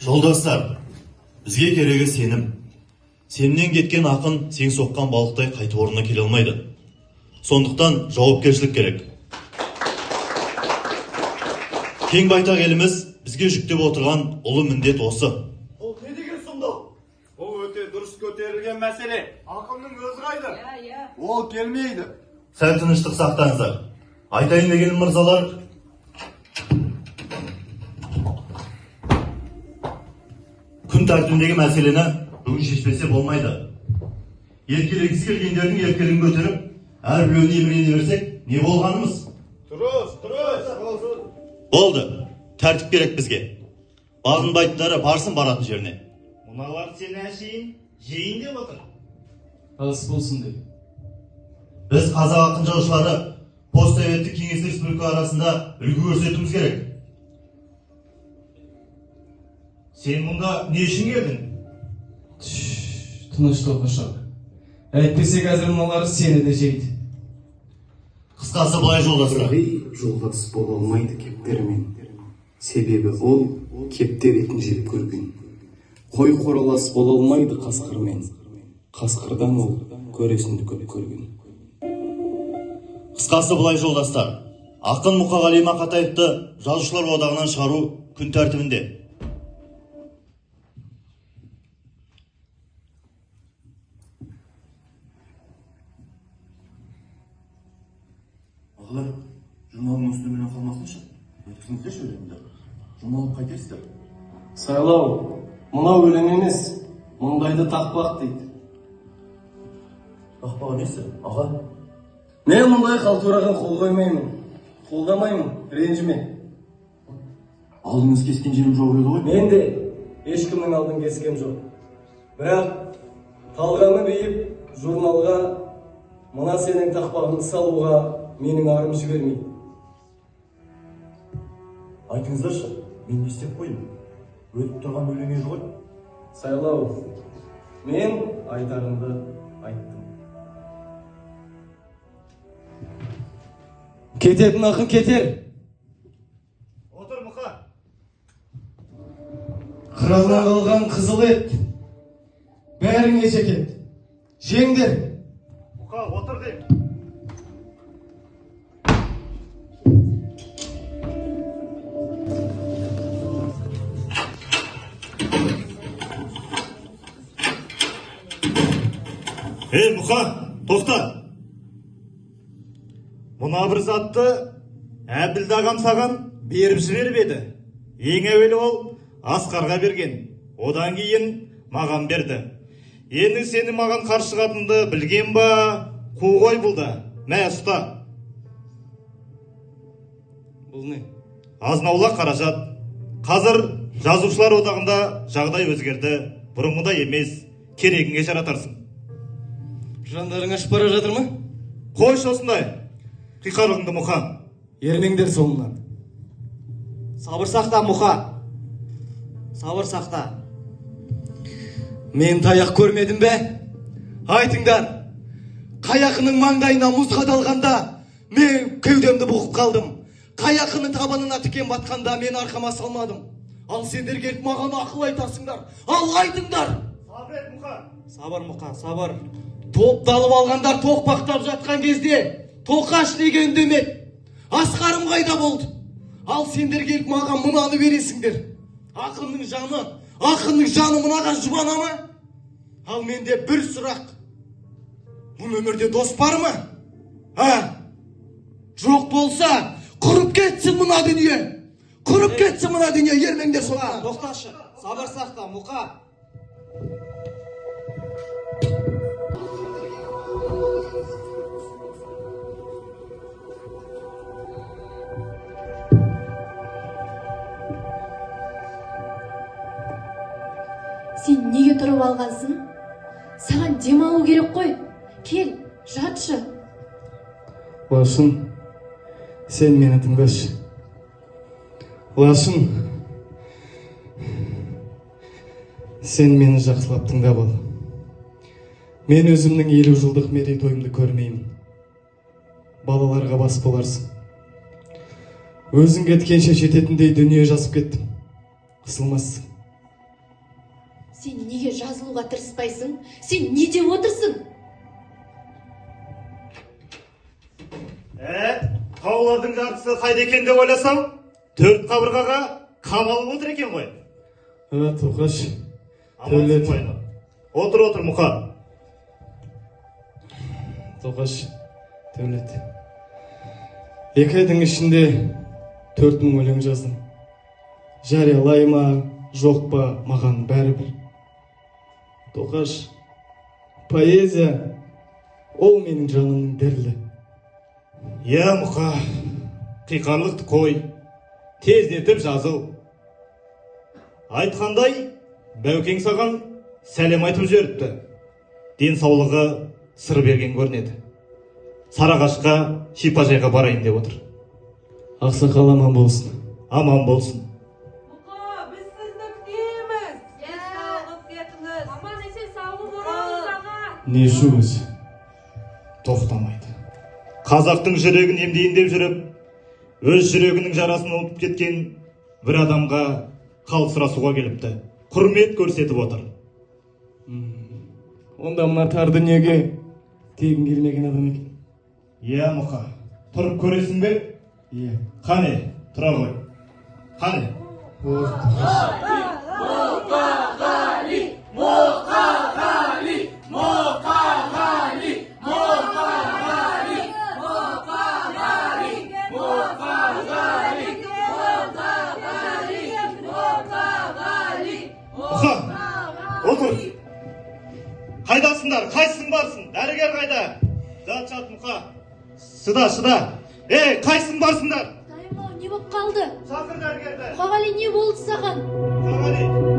Жолдастар, бізге керегі сенім. Сенімнен кеткен ақын сен соққан балықтай қайтып орнына келе алмайды. Сондықтан жауапкершілік керек. Кең байтақ еліміз бізге жүктеп отырған ұлы міндет осы. Ол не деген сұмдық? Ол өте дұрыс көтерілген мәселе. Ақынның өзі қайда? Ол келмейді. Сәл тыныштық сақтаңыздар. Айтайын дегенім мырзалар, күн тәртібіндегі мәселені бүгін шешпесе болмайды. Еркелегісі келгендердің еркелігін көтеріп, әр біреуіне емірене берсек, не болғанымыз? Тұрыс. Болды, тәртіп керек бізге. Бағынбайтындары барсын баратын жеріне. Мыналар сені әшейін жейін деп отыр. Алыс болсын деп. Біз қазақ ақын жазушылары постсоветтік кеңестік республика арасында үлгі көрсетуіміз керек. Сен мұнда не үшін келдің? Тыныш тоқашақ. Әйтпесе қазір мыналар сені де жейді. Қысқасы былай жолдастар. Жолдас бола алмайды кептермен. Себебі ол кептер етін жеп көрген. Қой қоралас бола алмайды қасқырмен. Қасқырдан ол көресінді көп көрген. Қысқасы былай жолдастар. Ақын Мұқағали Мақатаевты жазушылар одағынан шығару күн тәртібінде. Ағалар, журналың үстімен қалмасыншы. Өткізіңіздерші өлеңді. Журналып қайтесіздер. Сайлау, мынау өлең емес, мұндайды тақпақ дейді. Тақпағы несі, аға? Мен мұндай қалтураға қол қоймаймын. Қолдамаймын, ренжіме. Алдыңыз кескен жерім жоқ еді ғой? Мен де ешкімнің алдын кескем жоқ. Бірақ талғаны бейіп, журналға мына сенің тақпағыңды салуға менің арым жібермейді. Айтыңыздаршы, мен не істеп қойдым? Өтіп тұрған өлең еді ғой? Сайлау, мен айтарымды айттым. Кететін ақын кетер. Отыр Мұқа. Қыралдан қалған қызыл ет. Бәріңе жекет. Жеңдер. Мұқа, отыр дейм. Мұқа, тоқта! Мұна бір затты Әбілді ағам саған беріп жіберіп еді. Ең әуелі ол Асқарға берген. Одан кейін маған берді. Енді сені маған қарсы шығатынды білген ба? Қу ғой бұл да. Мә, ұста. Бұл не? Азнаулақ қаражат. Қазір жазушылар одағында жағдай өзгерді. Бұрынғыдай емес. Керегіңе жаратарсың. Жандарың ашып бара жатыр ма? Қойш осындай. Қиқарлығыңды Мұқа. Ермеңдер соңынан. Сабыр сақта, Мұқа. Сабыр сақта. Мен таяқ көрмедім бе? Айтыңдар. Қаяқының маңдайына мұз қадалғанда мен кеудемді бұғып қалдым. Қаяқының табанына тікен батқанда мен арқама салмадым. Ал сендер келіп маған ақыл айтасыңдар. Ал айтыңдар. Сабыр ет Мұқа. Сабыр, Мұқа, сабыр. Топталып алғандар тоқпақтап жатқан кезде тоқаш деген үндемеді. Асқарым қайда болды? Ал сендер келіп маған мынаны бересіңдер. Ақынның жаны мынаған жұбана ма? Ал менде бір сұрақ. Бұл өмірде дос бар ма? Жоқ болса, құрып кетсін мына дүние. Құрып кетсін мына дүние, ермеңдер соңынан. Тоқташы, сабыр сақта, Мұқа. Сен неге тұрып алғансың? Саған демалу керек қой. Кел, жатшы. Лашын, сен мені тыңдашы. Лашын, сен мені жақсылап тыңдап ал. Мен өзімнің 50 жылдық мерейтойымды көрмеймін. Балаларға бас боларсың. Өзің кеткенше жететіндей дүние жазып кеттім. Қысылмассың. сен неге жазылуға тырыспайсың? Сен не деп отырсың? Таулардың жартысы қайда екен деп ойласам, 4 қабырғаға қамалып отыр екен ғой. Тоқаш, Амансың ғой. Отыр, Мұқа. Тоқаш, Төлет. 2 айдың ішінде 4000 өлең жаздым. Жариялай ма, жоқ па, маған бәрібір. Тоқаш, поэзия ол менің жанымның дірілі. Я, Мұқа, қиқарлықты қой, тездетіп жазыл. Айтқандай, Бәукең саған сәлем айтып жіберіпті. Денсаулығы сыр берген көрінеді. Сарыағашқа, шипажайға барайын деп отыр. Ақсақал аман болсын. Аман болсын. Мұқа, біз сізді күтеміз. Сауығып кетіңіз. Аман есен сауығып орамыз аға. Не шу өзі? Тоқтамайды. Қазақтың жүрегін емдейін деп жүріп, өз жүрегінің жарасын ұмытып кеткен бір адамға хал сұрасуға келіпті. Құрмет көрсетіп отыр. Онда мына тар дүниеге тегін келмеген адам екен. Иә, Мұқа, тұрып көресің бе? Иә. Қане, тұра ғой. Қане. Мұқа, отыр. Қайдасыңдар, қайсың барсың? Дәрігер қайда? Жат, Мұқа. Шыда. Қайсың барсыңдар? Дайым-ау, не болып қалды? Шақыр дәрігерді. Мұқағали, не болды саған? Мұқағали.